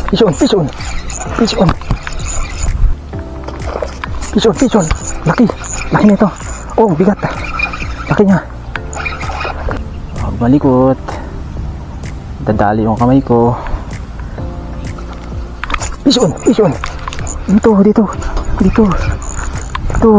Fish on, fish on. Fish on. Fish on, fish on. Laki. Laki nito. Oh, bigat. Laki niya. Huwag malikot. Dadali yung kamay ko. Fish on, fish on. Dito, dito. Dito. Dito.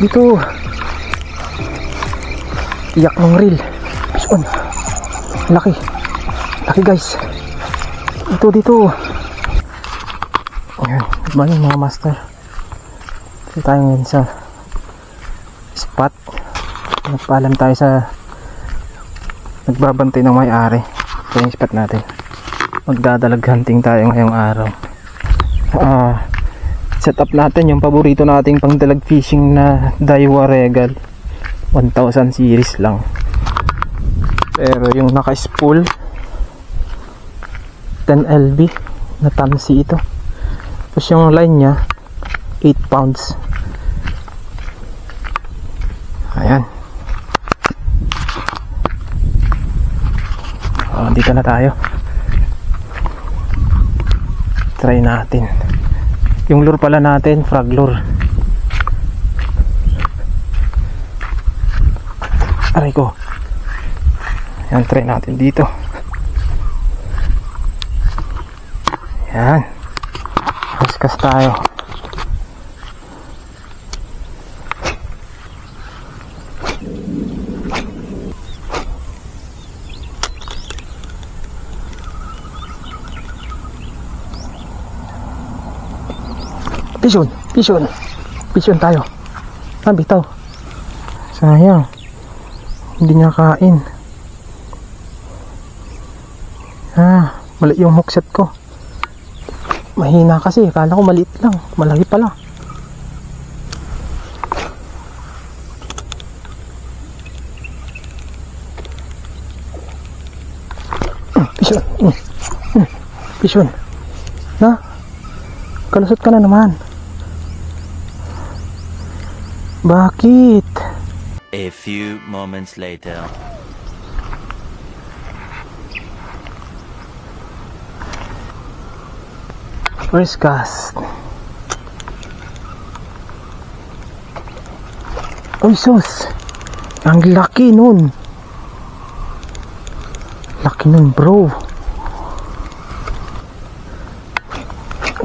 Dito. Iyak ng reel. Fish on. Laki. Laki guys. Dito, dito. Ayan. Good morning mga master. Dito tayo ngayon sa spot. Nagpaalam tayo sa nagbabantay ng may-ari. Ito yung spot natin. Magdadalag hunting tayo ngayong araw. Set up natin yung paborito nating pangdalag fishing na Daiwa Regal 1000 series lang. Pero yung naka-spool 10 LB na Tamsi ito. Tapos yung line nya 8 pounds. Ayan. Dito na tayo. Try natin. Yung lure pala natin, frog lure. Aray ko. Ayan, try natin dito. Ayan. Kaskas tayo. Pison, pison. Pison tayo. Bitaw. Sayang. Hindi niya kain. Mali yung hookset ko. Mahina kasi. Kala ko maliit lang. Malaki pala. Pison. Pison. Na? Kalusot ka na naman. Bakit? A few moments later. First cast. Uy sus. Ang laki nun. Laki nun bro.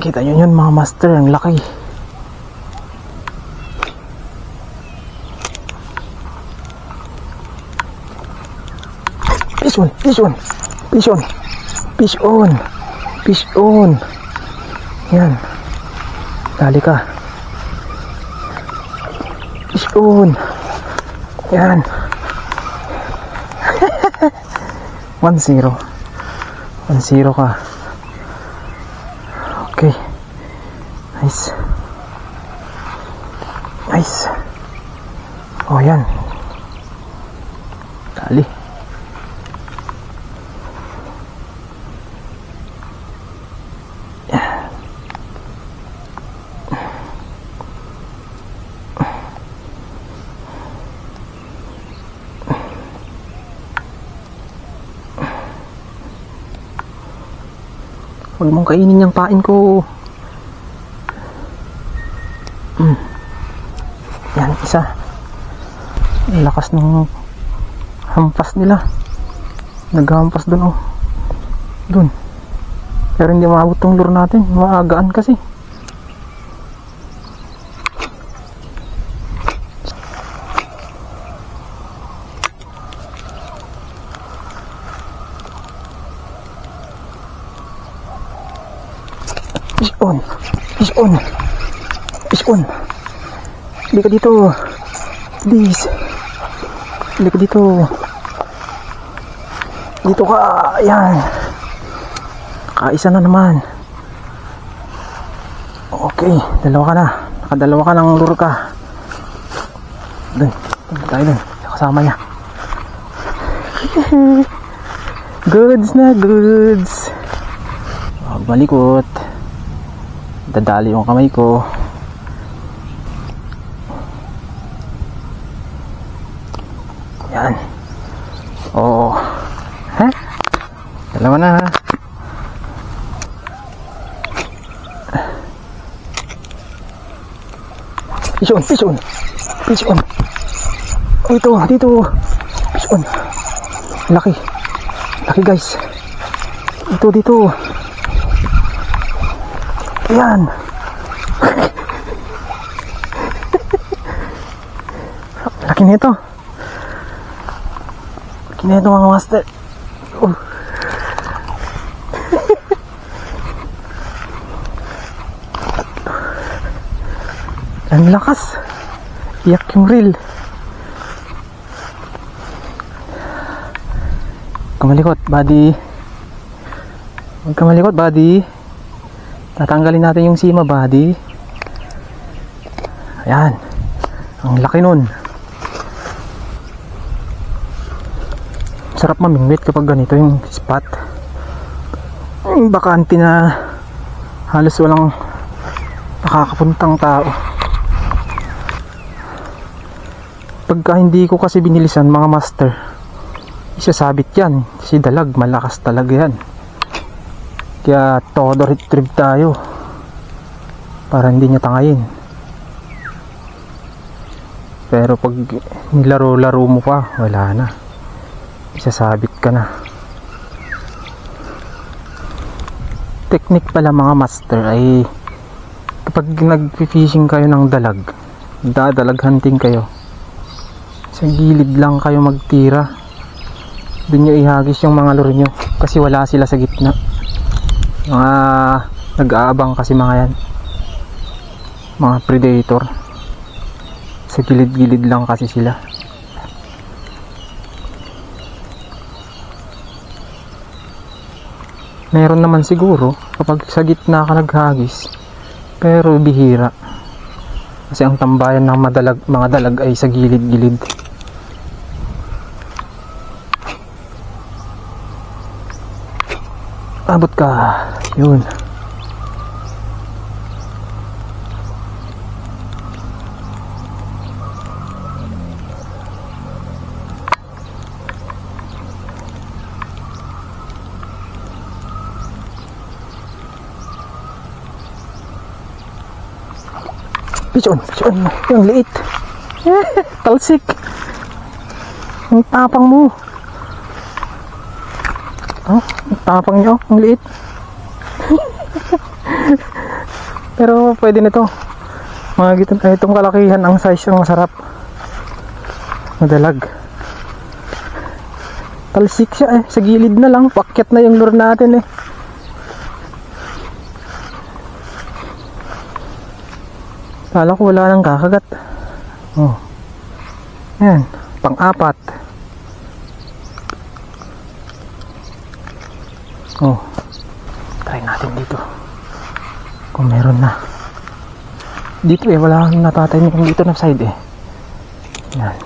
Kita nyo yun mga master. Ang laki. Fish on, fish on, fish on, fish on, fish on. Yan. Dali ka. Fish on. Yan. 1-0. 1-0 ka. Okay. Nice. Nice. Oh yan. Dali. Huwag mong kainin yung pain ko. Yan, isa. Ang lakas ng hampas nila. Naghampas dun oh. Dun. Pero hindi maabot tong lure natin. Maagaan kasi. Fish on. Fish on. Fish on. Hindi ka dito. Please. Hindi ka dito. Dito ka. Ayan. Kaisa na naman. Okay. Dalawa ka na. Nakadalawa ka ng lure ka. Dun. Dun tayo dun. Kasama niya. Goods na goods. Huwag malikot. Dadali yung kamay ko. Yan. Oh. Ha? Dalawa na. Fish on, fish on. Fish on. Oh, ito, dito. Fish on. Laki. Laki guys. Ito, dito. Ayan. Laki nito. Laki nito mga master. Oh. Ang lakas. Iyak yung reel. Kamalikot, buddy. Huwag kamalikot, buddy. Tatanggalin natin yung sima, buddy. Ayan. Ang laki nun. Sarap mamingwit kapag ganito yung spot. Yung bakante na halos walang nakakapuntang tao. Pagka hindi ko kasi binilisan mga master, isasabit yan. Si dalag, malakas talaga yan. Kaya todo retrieve tayo para hindi niya tangayin. Pero pag nilaro-laro mo pa, wala na. Isasabit ka na. Technique pala mga master ay kapag nag-fishing kayo ng dalag, dadalag hunting kayo, sa gilid lang kayo magtira. Doon nyo ihagis yung mga lure nyo kasi wala sila sa gitna. Mga nag-aabang kasi mga yan, mga predator. Sa gilid-gilid lang kasi sila. Meron naman siguro kapag sa gitna ka naghagis, pero bihira kasi ang tambayan ng mga dalag ay sa gilid-gilid. Abot ka. Yun. Fish on. Yung liit. Talsik. Ang tapang mo. Oh, ang tapang nyo. Ang liit. Pero pwede na to. Mga itong kalakihan ang size yung masarap. Madalag. Talsik siya eh. Sa gilid na lang. Pakyat na yung lure natin eh. Kala ko wala nang kakagat. Oh. Yan. Pang-apat. Oh. Try natin dito. Kung meron na. Dito eh. Wala kang natatay kung dito na side eh. Yan.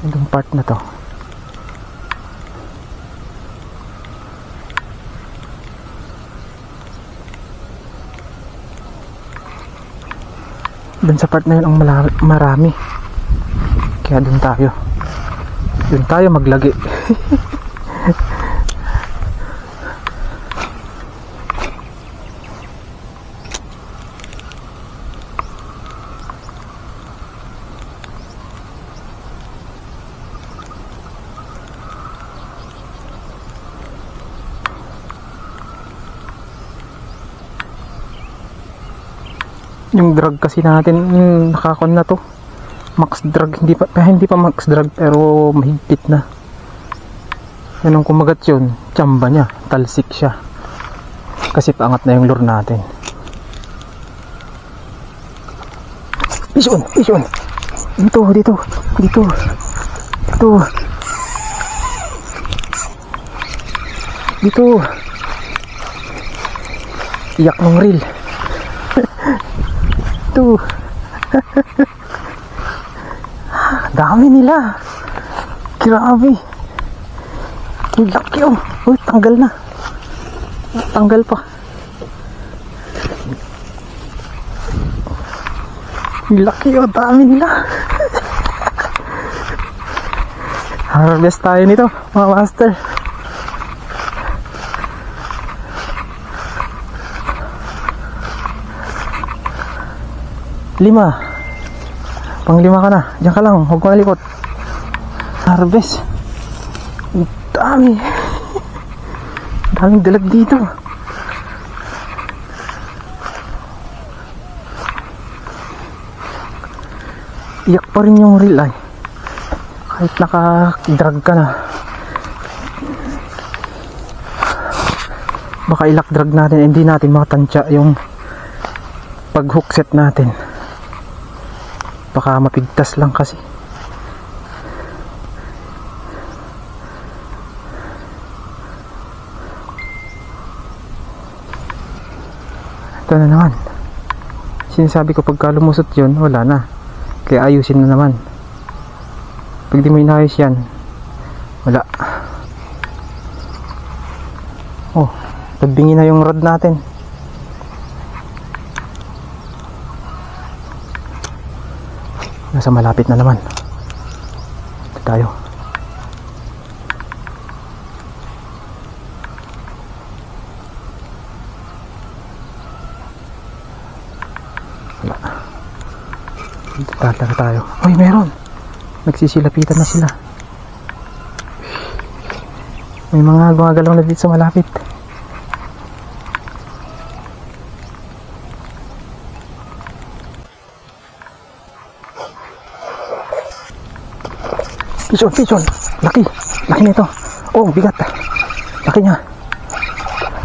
Itong part na to. Dun sa part na yun ang marami. Kaya dun tayo maglagi. Yung drag kasi natin nakakon na to, max drag, hindi pa max drag pero mahigpit na. Yan ang kumagat yun, tsamba niya, talsik siya kasi paangat na yung lure natin. Fish on. Dito iyak ng reel. Dami nila. Grabe. Ang laki oh. Uy, tanggal na. Tanggal pa. Ang laki oh. Dami nila. Harvest tayo nito, mga master. Lima. Pang-5 ka na. Diyan ka lang, huwag malikot. Harvest. Ang dami. Daming dalag dito. Iyak pa rin yung reel ay. Kahit naka-drag ka na. Baka ilak drag natin, hindi natin makatansya yung pag-hook set natin. Baka mapigtas lang kasi. Ito na naman. Sinasabi ko pagka lumusot yun, wala na. Kaya ayusin na naman. Pag di mo inayos yan, wala. Oh, tagbingi na yung rod natin. Nasa malapit na naman. Ito tayo. Wala. Dito talaga tayo. Uy, meron. Nagsisilapitan na sila. May mga gumagalaw na dito sa malapit. Pison, pison. Laki. Laki na ito. Oh, bigat. Laki niya.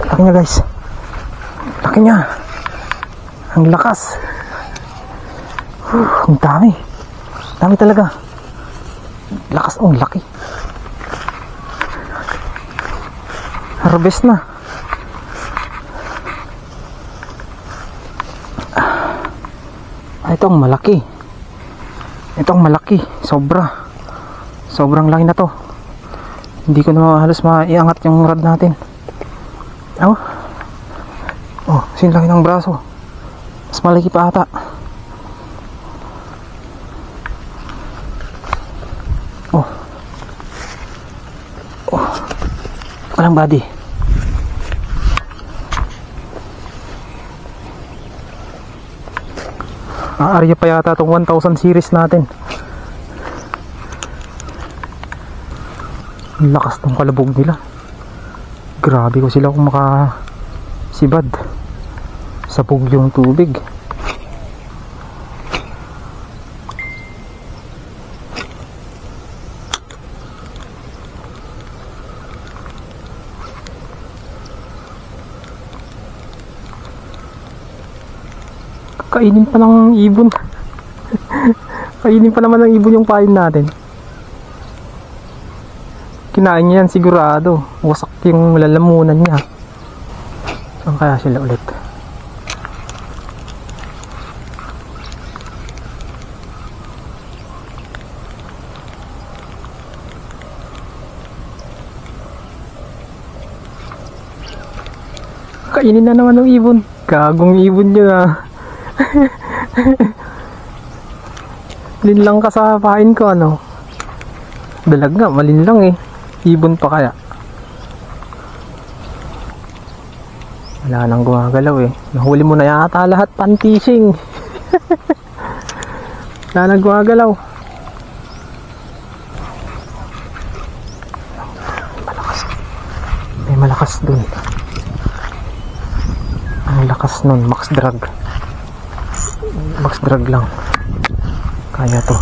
Laki niya, guys. Laki niya. Ang lakas. Ang dami. Dami talaga. Lakas. Oh, laki. Harvest na. Itong malaki. Itong malaki. Sobra. Sobrang laki na to. Hindi ko na halos maiangat yung rod natin. Oh. Oh, sinlaki ng braso. Mas malaki pa ata. Oh. Oh. Walang body. Aarya pa yata itong 1000 series natin. Ang lakas ng kalabog nila. Grabe ko sila kung makasibad. Sabog yung tubig. Kainin pa ng ibon. Kainin pa naman ng ibon yung pain natin. Kinain niya yan sigurado. Wasak yung lalamunan niya. Saan kaya sila ulit? Kainin na naman ng ibon. Gagong ibon niya. Linlang ka sa pain ko, ano? Dalag nga, malinlang eh. Ibon pa kaya? Wala nang gumagalaw eh. Nahuli mo na yata lahat, pantising. Wala nang gumagalaw. Malakas. May malakas dun. Ang lakas nun, max drag. Max drag lang. Kaya to.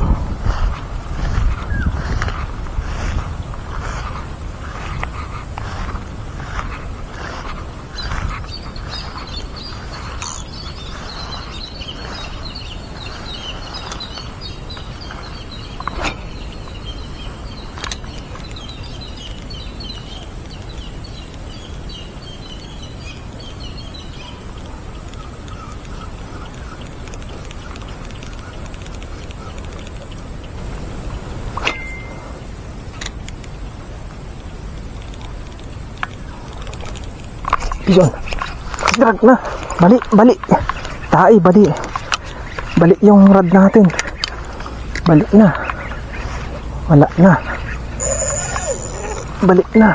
Pison. Drag na. Bali, bali. Tae, bali. Bali yung rod natin. Bali na. Wala na. Balik na.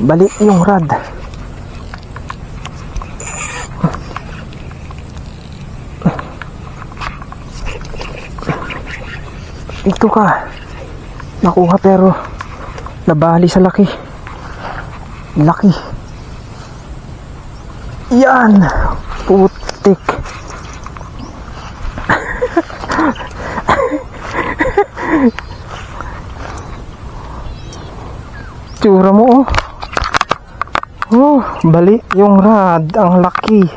Balik yung rod. Ito ka. Nakuha pero nabali sa laki. Laki. Yan. Putik. Tsura mo oh. Oh, bali yung rod. Ang laki.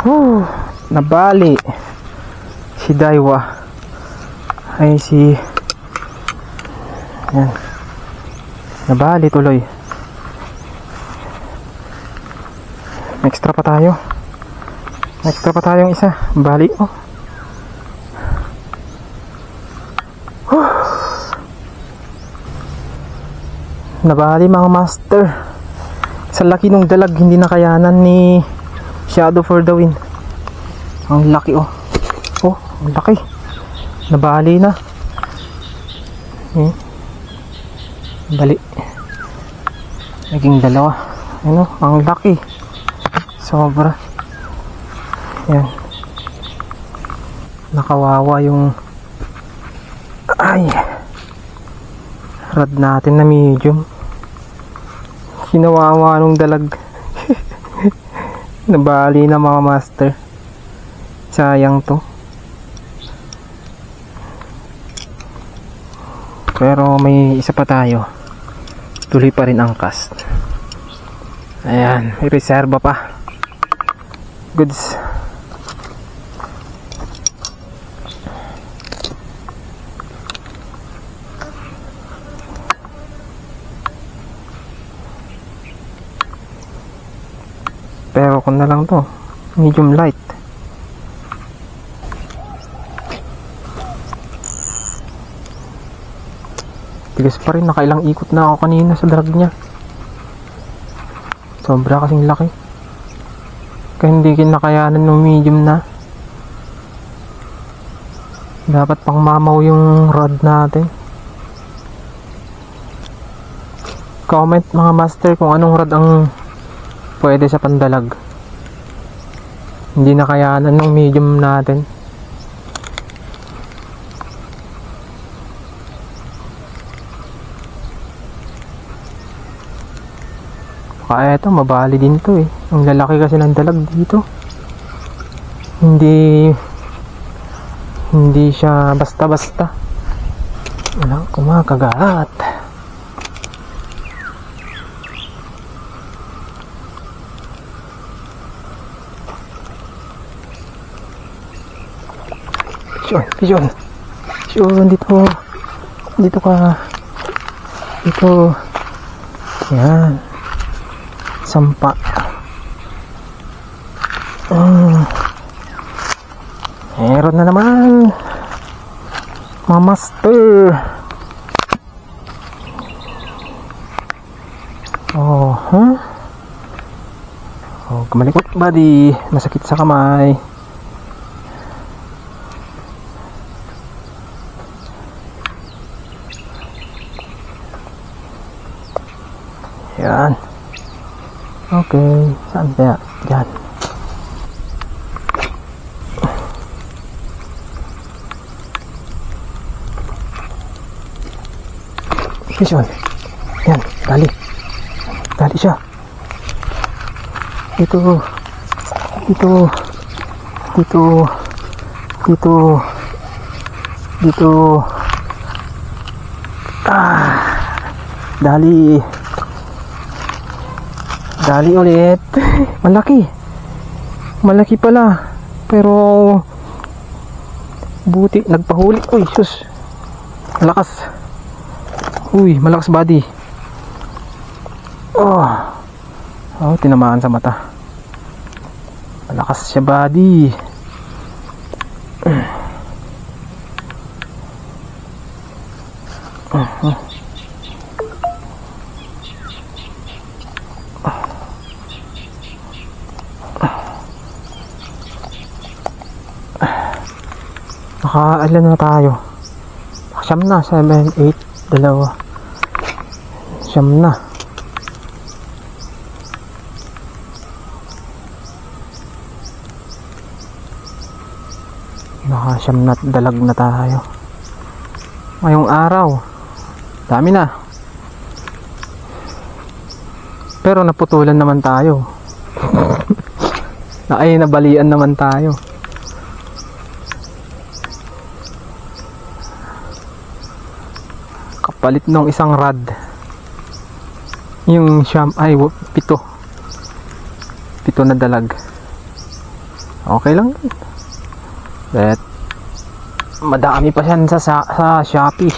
Oh, nabali. Si Daiwa ay si yan, nabali tuloy. Extra pa tayo yung isa. Bali oh. Nabali mga master. Sa laki nung dalag, hindi nakayanan ni Shadow for the Win. Ang laki oh. Oh, ang laki. Nabali na. Bali. Naging dalawa. Ano, ang laki. Sobra. Yan. Nakawawa yung rod natin na medium. Kinawawa nung dalag. Nabali na mga master. Sayang to. Pero may isa pa tayo. Tuloy pa rin ang cast. Ayan, may reserva pa. Goods. Pero kung na lang to, medium light. Tigas pa rin, nakailang ikot na ako kanina sa drag niya. Sobra kasing laki. Kaya hindi kinakayanan ng medium na. Dapat pang mamaw yung rod natin. Comment mga master kung anong rod ang pwede sa pandalag. Hindi nakayanan ng medium natin. Kaya eto, mabali din to eh. Ang lalaki kasi ng dalag dito. Hindi siya basta-basta. Walang kumakagat. Pigeon. Dito ka. Dito. Yan. Sampa. Meron na naman. Mga master. Oh, huh? Oh, kamalikot buddy. Masakit sa kamay. Yan. Okay, saan kaya? Diyan. Fish on. Yan, tali. Tali siya. Dito. Dali ulit. Malaki pala. Pero buti nagpahuli. Uy, sus. Malakas. Uy, malakas body. Oh, tinamaan sa mata. Malakas siya body. Nakailan na tayo? Siyam na, 7, 8, dalawa. Siyam na. Nakasyam na, dalag na tayo. Ngayong araw, dami na. Pero naputulan naman tayo. Ay, nabalian naman tayo. Kapalit nung isang rod. Yung siyam, ay, 7. 7 na dalag. Okay lang. But madami pa siyan sa Shopee.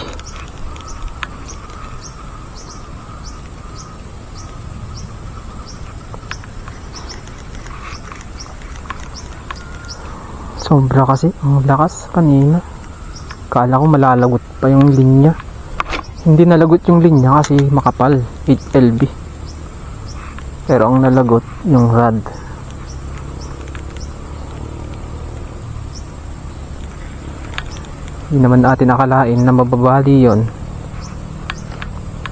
Sobra kasi ang lakas kanina. Kala ko malalagot pa yung linya. Hindi nalagot yung linya kasi makapal, 8LB. Pero ang nalagot yung rod. Hindi naman natin nakalain na mababali yon.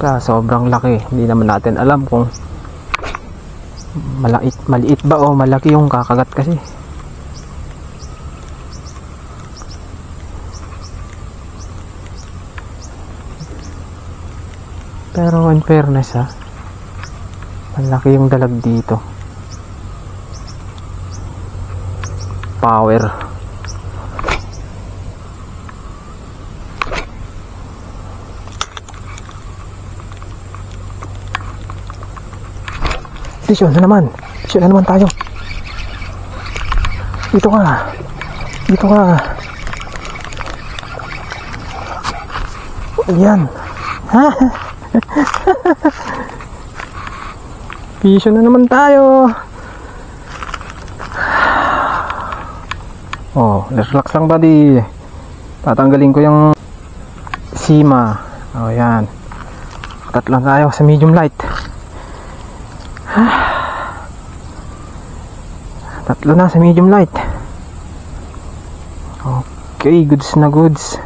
Kaya sobrang laki. Hindi naman natin alam kung maliit ba o malaki yung kakagat kasi. Pero in fairness malaki yung dalag dito. Power. Desisyon na naman. Desisyon na naman tayo. Dito ka. Dito ka. Ayan. Ha? Desisyon na naman tayo. Oh, relax lang buddy. Tatanggalin ko yung sima. Oh, yan. Tatlo tayo sa medium light. Tatlo na sa medium light. Okay, goods na goods.